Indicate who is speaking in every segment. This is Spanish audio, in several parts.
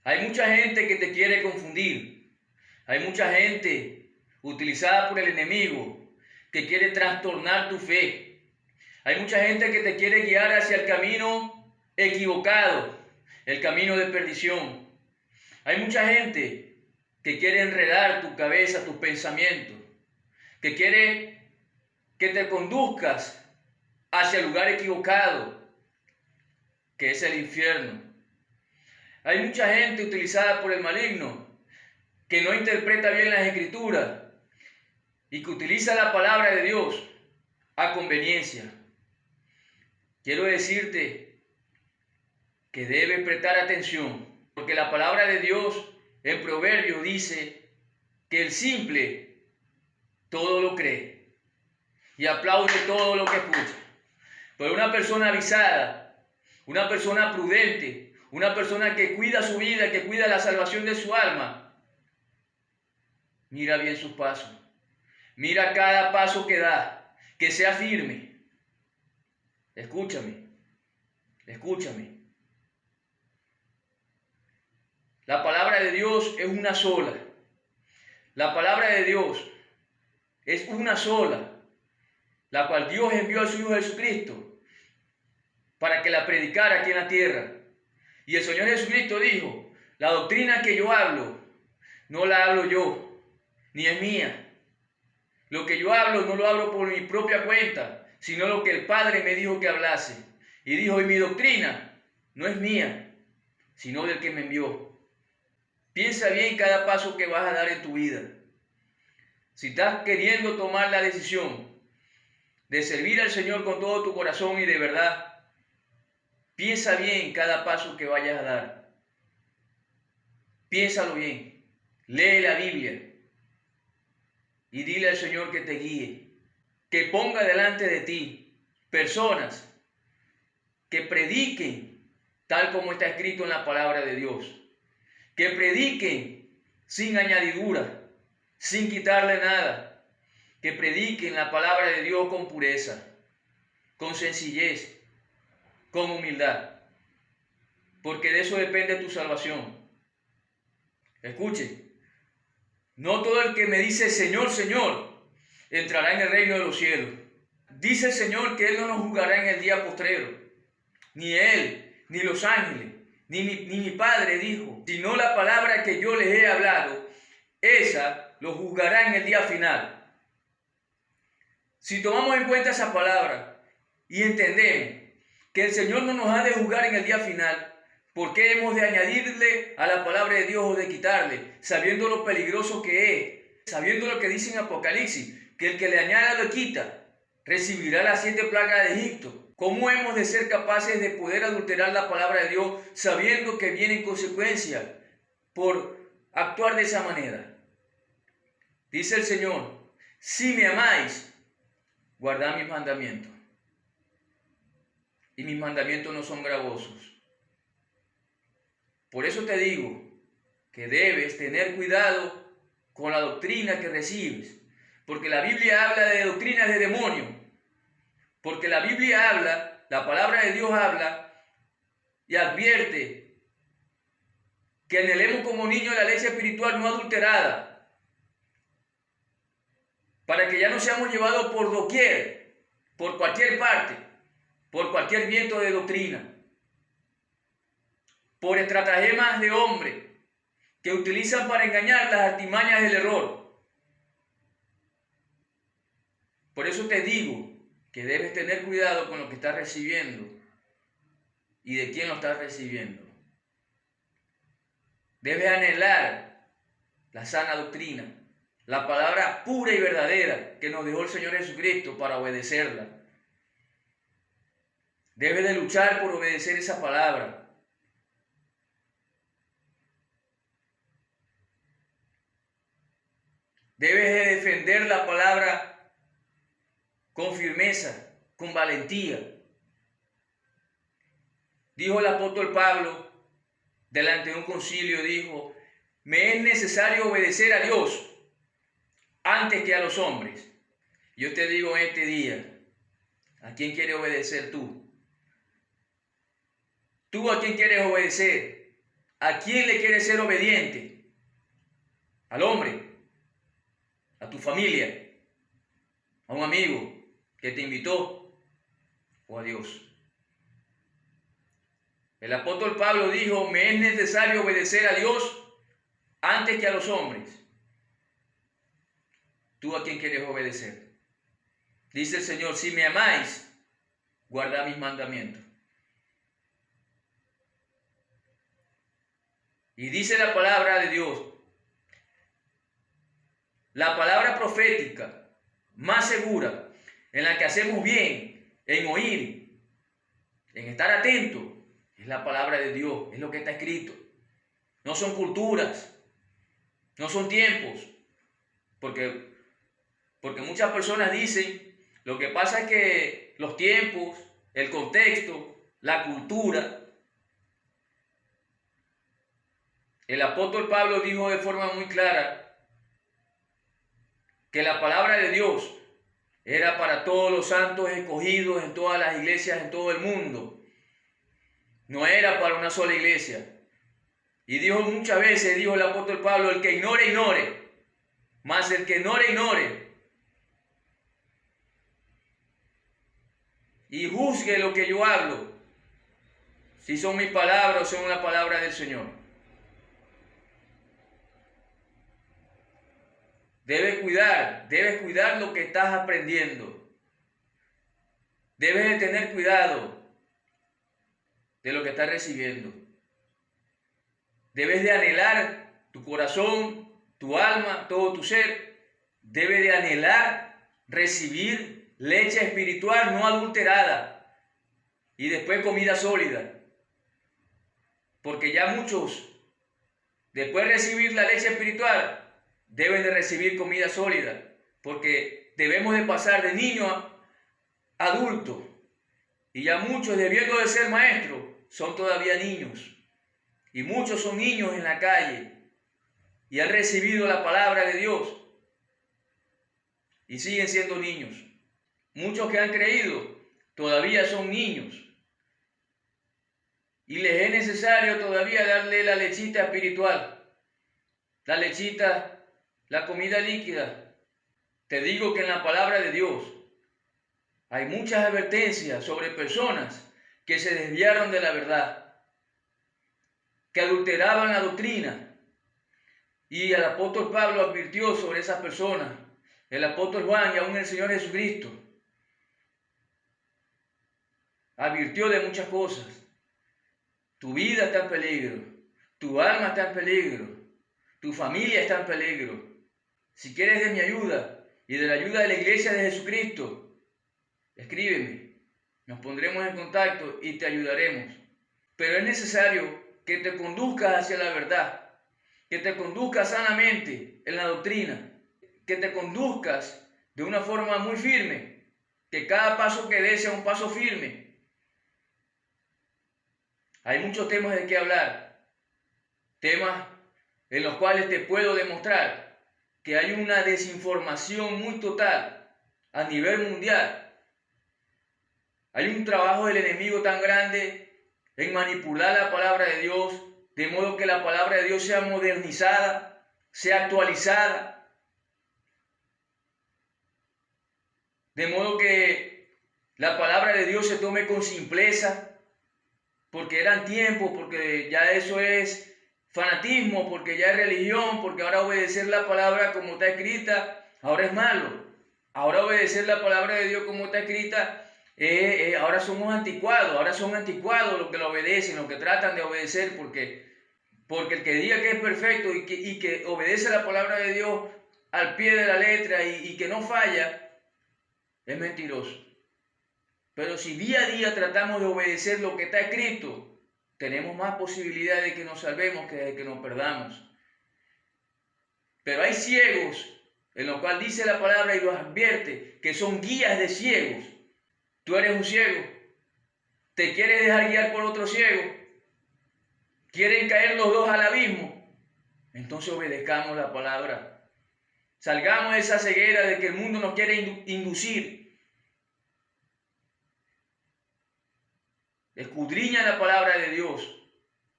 Speaker 1: Hay mucha gente que te quiere confundir. Hay mucha gente utilizada por el enemigo que quiere trastornar tu fe. Hay mucha gente que te quiere guiar hacia el camino equivocado, el camino de perdición. Hay mucha gente que quiere enredar tu cabeza, tus pensamientos, que quiere que te conduzcas hacia el lugar equivocado, que es el infierno. Hay mucha gente utilizada por el maligno que no interpreta bien las escrituras y que utiliza la palabra de Dios a conveniencia. Quiero decirte que debes prestar atención, porque la palabra de Dios en Proverbios dice que el simple todo lo cree y aplaude todo lo que escucha. Pero una persona avisada, una persona prudente, una persona que cuida su vida, que cuida la salvación de su alma, mira bien sus pasos, mira cada paso que da, que sea firme. Escúchame, escúchame. La palabra de Dios es una sola. La palabra de Dios es una sola, la cual Dios envió a su Hijo Jesucristo para que la predicara aquí en la tierra. Y el Señor Jesucristo dijo, la doctrina que yo hablo, no la hablo yo, ni es mía. Lo que yo hablo no lo hablo por mi propia cuenta, sino lo que el Padre me dijo que hablase. Y dijo, y mi doctrina no es mía, sino del que me envió. Piensa bien cada paso que vas a dar en tu vida. Si estás queriendo tomar la decisión de servir al Señor con todo tu corazón y de verdad, piensa bien cada paso que vayas a dar. Piénsalo bien. Lee la Biblia y dile al Señor que te guíe, que ponga delante de ti personas que prediquen tal como está escrito en la palabra de Dios, que prediquen sin añadidura, sin quitarle nada, que prediquen la palabra de Dios con pureza, con sencillez, con humildad, porque de eso depende tu salvación. Escuche, no todo el que me dice Señor, Señor, entrará en el reino de los cielos. Dice el Señor que Él no nos juzgará en el día postrero, ni Él, ni los ángeles, ni mi Padre dijo, sino la palabra que yo les he hablado, esa lo juzgará en el día final. Si tomamos en cuenta esa palabra y entendemos que el Señor no nos ha de juzgar en el día final, ¿por qué hemos de añadirle a la palabra de Dios o de quitarle, sabiendo lo peligroso que es, sabiendo lo que dice en Apocalipsis, que el que le añada lo quita, recibirá las 7 plagas de Egipto? ¿Cómo hemos de ser capaces de poder adulterar la palabra de Dios sabiendo que vienen consecuencias por actuar de esa manera? Dice el Señor, si me amáis, guardad mis mandamientos. Y mis mandamientos no son gravosos. Por eso te digo que debes tener cuidado con la doctrina que recibes, porque la Biblia habla de doctrinas de demonio, porque la Biblia habla, la palabra de Dios habla y advierte que anhelemos como niños la leche espiritual no adulterada, para que ya no seamos llevados por doquier, por cualquier parte, por cualquier viento de doctrina, por estratagemas de hombres que utilizan para engañar las artimañas del error. Por eso te digo que debes tener cuidado con lo que estás recibiendo y de quién lo estás recibiendo. Debes anhelar la sana doctrina, la palabra pura y verdadera que nos dejó el Señor Jesucristo para obedecerla. Debes de luchar por obedecer esa palabra. Debes de defender la palabra con firmeza, con valentía. Dijo el apóstol Pablo, delante de un concilio, dijo, me es necesario obedecer a Dios antes que a los hombres. Yo te digo en este día, ¿a quién quieres obedecer tú? ¿Tú a quién quieres obedecer? ¿A quién le quieres ser obediente? ¿Al hombre? ¿A tu familia? ¿A un amigo que te invitó? ¿O a Dios? El apóstol Pablo dijo, me es necesario obedecer a Dios antes que a los hombres. ¿Tú a quién quieres obedecer? Dice el Señor, si me amáis, guardad mis mandamientos. Y dice la palabra de Dios, la palabra profética más segura, en la que hacemos bien, en oír, en estar atento, es la palabra de Dios, es lo que está escrito. No son culturas, no son tiempos, porque muchas personas dicen, lo que pasa es que los tiempos, el contexto, la cultura. El apóstol Pablo dijo de forma muy clara que la palabra de Dios era para todos los santos escogidos en todas las iglesias en todo el mundo. No era para una sola iglesia. Y dijo muchas veces, dijo el apóstol Pablo, el que ignore, ignore. Mas el que ignore, ignore. Y juzgue lo que yo hablo, si son mis palabras o son la palabra del Señor. Debes cuidar lo que estás aprendiendo. Debes de tener cuidado de lo que estás recibiendo. Debes de anhelar tu corazón, tu alma, todo tu ser. Debe de anhelar recibir leche espiritual no adulterada y después comida sólida. Porque ya muchos, después de recibir la leche espiritual, deben de recibir comida sólida. Porque debemos de pasar de niño a adulto. Y ya muchos, debiendo de ser maestros, son todavía niños. Y muchos son niños en la calle y han recibido la palabra de Dios y siguen siendo niños. Muchos que han creído todavía son niños y les es necesario todavía darle la lechita espiritual, la lechita, la comida líquida. Te digo que en la palabra de Dios hay muchas advertencias sobre personas que se desviaron de la verdad, que adulteraban la doctrina. Y el apóstol Pablo advirtió sobre esas personas, el apóstol Juan y aún el Señor Jesucristo. Advirtió de muchas cosas. Tu vida está en peligro, tu alma está en peligro, tu familia está en peligro. Si quieres de mi ayuda y de la ayuda de la iglesia de Jesucristo, escríbeme, nos pondremos en contacto y te ayudaremos. Pero es necesario que te conduzcas hacia la verdad, que te conduzcas sanamente en la doctrina, que te conduzcas de una forma muy firme, que cada paso que des sea un paso firme. Hay muchos temas de qué hablar, temas en los cuales te puedo demostrar que hay una desinformación muy total a nivel mundial. Hay un trabajo del enemigo tan grande en manipular la palabra de Dios, de modo que la palabra de Dios sea modernizada, sea actualizada, de modo que la palabra de Dios se tome con simpleza, porque eran tiempos, porque ya eso es fanatismo, porque ya es religión, porque ahora obedecer la palabra como está escrita, ahora es malo. Ahora obedecer la palabra de Dios como está escrita, ahora somos anticuados, ahora son anticuados los que lo obedecen, los que tratan de obedecer, porque el que diga que es perfecto y que obedece la palabra de Dios al pie de la letra y que no falla, es mentiroso. Pero si día a día tratamos de obedecer lo que está escrito, tenemos más posibilidad de que nos salvemos que de que nos perdamos. Pero hay ciegos, en lo cual dice la palabra y los advierte, que son guías de ciegos. Tú eres un ciego, te quieres dejar guiar por otro ciego, quieren caer los dos al abismo, entonces obedezcamos la palabra. Salgamos de esa ceguera de que el mundo nos quiere inducir. Escudriña la palabra de Dios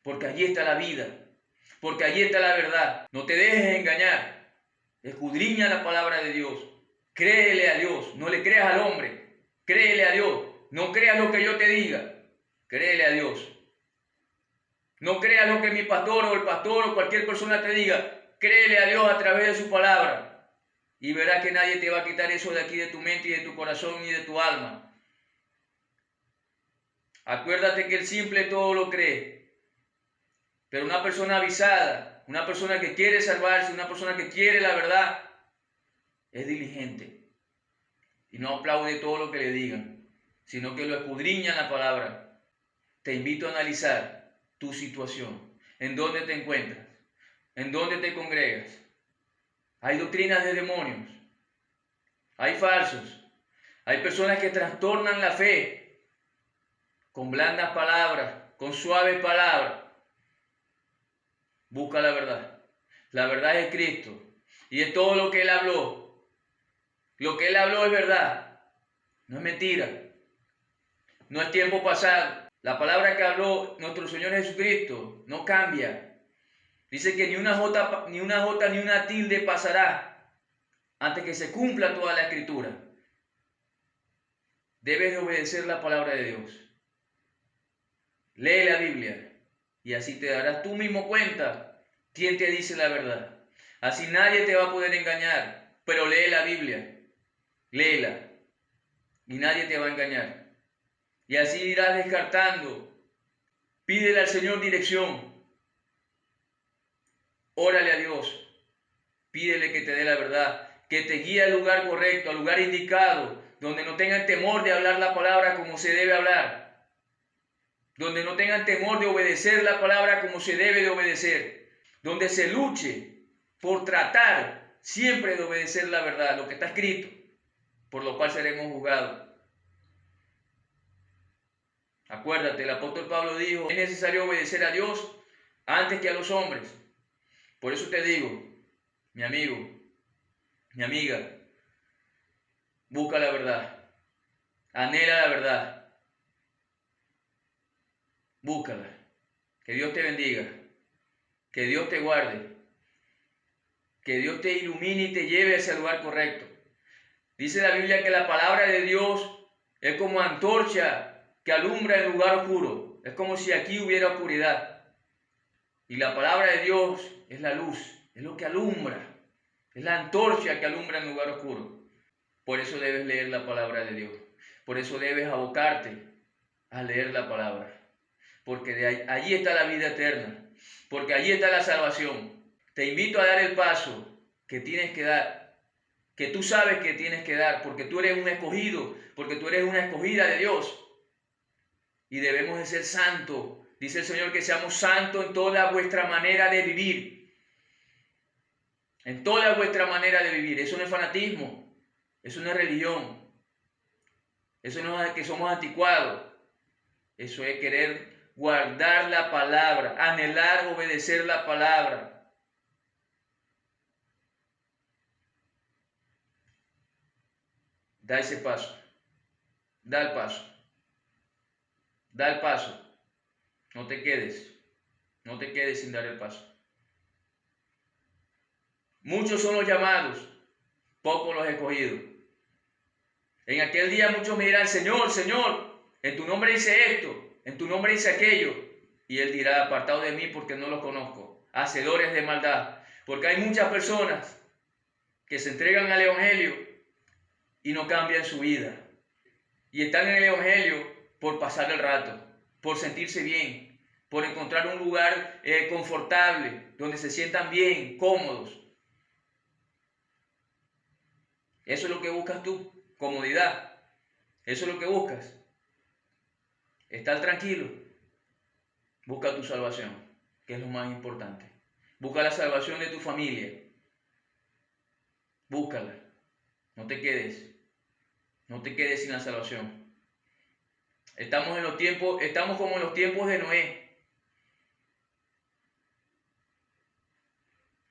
Speaker 1: porque allí está la vida, porque allí está la verdad. No te dejes engañar. Escudriña la palabra de Dios. Créele a Dios, no le creas al hombre. Créele a Dios. No creas lo que yo te diga. Créele a Dios. No creas lo que mi pastor o el pastor o cualquier persona te diga. Créele a Dios a través de su palabra. Y verás que nadie te va a quitar eso de aquí de tu mente y de tu corazón y de tu alma. Acuérdate que el simple todo lo cree. Pero una persona avisada, una persona que quiere salvarse, una persona que quiere la verdad, es diligente. Y no aplaude todo lo que le digan, sino que lo escudriña en la palabra. Te invito a analizar tu situación. ¿En dónde te encuentras? ¿En dónde te congregas? Hay doctrinas de demonios. Hay falsos. Hay personas que trastornan la fe con blandas palabras, con suaves palabras. Busca la verdad. La verdad es Cristo. Y es todo lo que Él habló. Lo que Él habló es verdad. No es mentira. No es tiempo pasado. La palabra que habló nuestro Señor Jesucristo no cambia. Dice que ni una jota ni una tilde pasará antes que se cumpla toda la Escritura. Debes de obedecer la palabra de Dios. Lee la Biblia y así te darás tú mismo cuenta quién te dice la verdad. Así nadie te va a poder engañar, pero lee la Biblia, léela y nadie te va a engañar. Y así irás descartando. Pídele al Señor dirección. Órale a Dios. Pídele que te dé la verdad, que te guíe al lugar correcto, al lugar indicado, donde no tengan temor de hablar la palabra como se debe hablar, donde no tengan temor de obedecer la palabra como se debe de obedecer, donde se luche por tratar siempre de obedecer la verdad, lo que está escrito, por lo cual seremos juzgados. Acuérdate, el apóstol Pablo dijo, es necesario obedecer a Dios antes que a los hombres. Por eso te digo, mi amigo, mi amiga, busca la verdad, anhela la verdad, búscala. Que Dios te bendiga, que Dios te guarde, que Dios te ilumine y te lleve a ese lugar correcto. Dice la Biblia que la palabra de Dios es como antorcha que alumbra el lugar oscuro. Es como si aquí hubiera oscuridad. Y la palabra de Dios es la luz, es lo que alumbra. Es la antorcha que alumbra el lugar oscuro. Por eso debes leer la palabra de Dios. Por eso debes abocarte a leer la palabra. Porque allí está la vida eterna. Porque allí está la salvación. Te invito a dar el paso que tienes que dar. Que tú sabes que tienes que dar. Porque tú eres un escogido. Porque tú eres una escogida de Dios. Y debemos de ser santos. Dice el Señor que seamos santos en toda vuestra manera de vivir. En toda vuestra manera de vivir. Eso no es fanatismo. Eso no es religión. Eso no es que somos anticuados. Eso es querer guardar la palabra. Anhelar obedecer la palabra. Da ese paso. Da el paso. Da el paso. No te quedes. No te quedes sin dar el paso. Muchos son los llamados, pocos los escogidos. En aquel día muchos me dirán, Señor, Señor, en tu nombre hice esto, en tu nombre hice aquello. Y Él dirá, apartado de mí porque no los conozco, hacedores de maldad. Porque hay muchas personas que se entregan al Evangelio y no cambian su vida. Y están en el Evangelio por pasar el rato, por sentirse bien, por encontrar un lugar confortable, donde se sientan bien, cómodos. Eso es lo que buscas tú, comodidad. Eso es lo que buscas. Estar tranquilo. Busca tu salvación, que es lo más importante. Busca la salvación de tu familia. Búscala. No te quedes. No te quedes sin la salvación. Estamos como en los tiempos de Noé.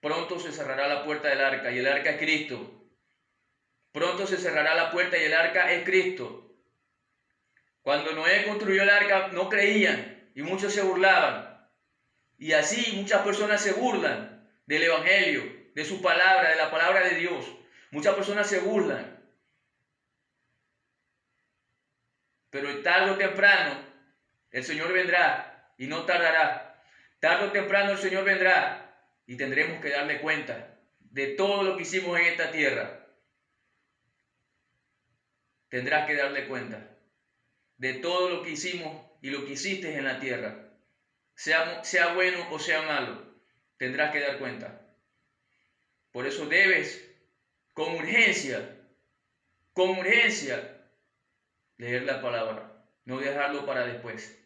Speaker 1: Pronto se cerrará la puerta del arca y el arca es Cristo. Pronto se cerrará la puerta y el arca es Cristo. Cuando Noé construyó el arca no creían y muchos se burlaban. Y así muchas personas se burlan del Evangelio, de su palabra, de la palabra de Dios. Muchas personas se burlan. Pero tarde o temprano el Señor vendrá y no tardará. Tarde o temprano el Señor vendrá y tendremos que darle cuenta de todo lo que hicimos en esta tierra. Tendrás que darle cuenta de todo lo que hicimos y lo que hiciste en la tierra. Sea bueno o sea malo, tendrás que dar cuenta. Por eso debes, con urgencia, leer la palabra, no dejarlo para después.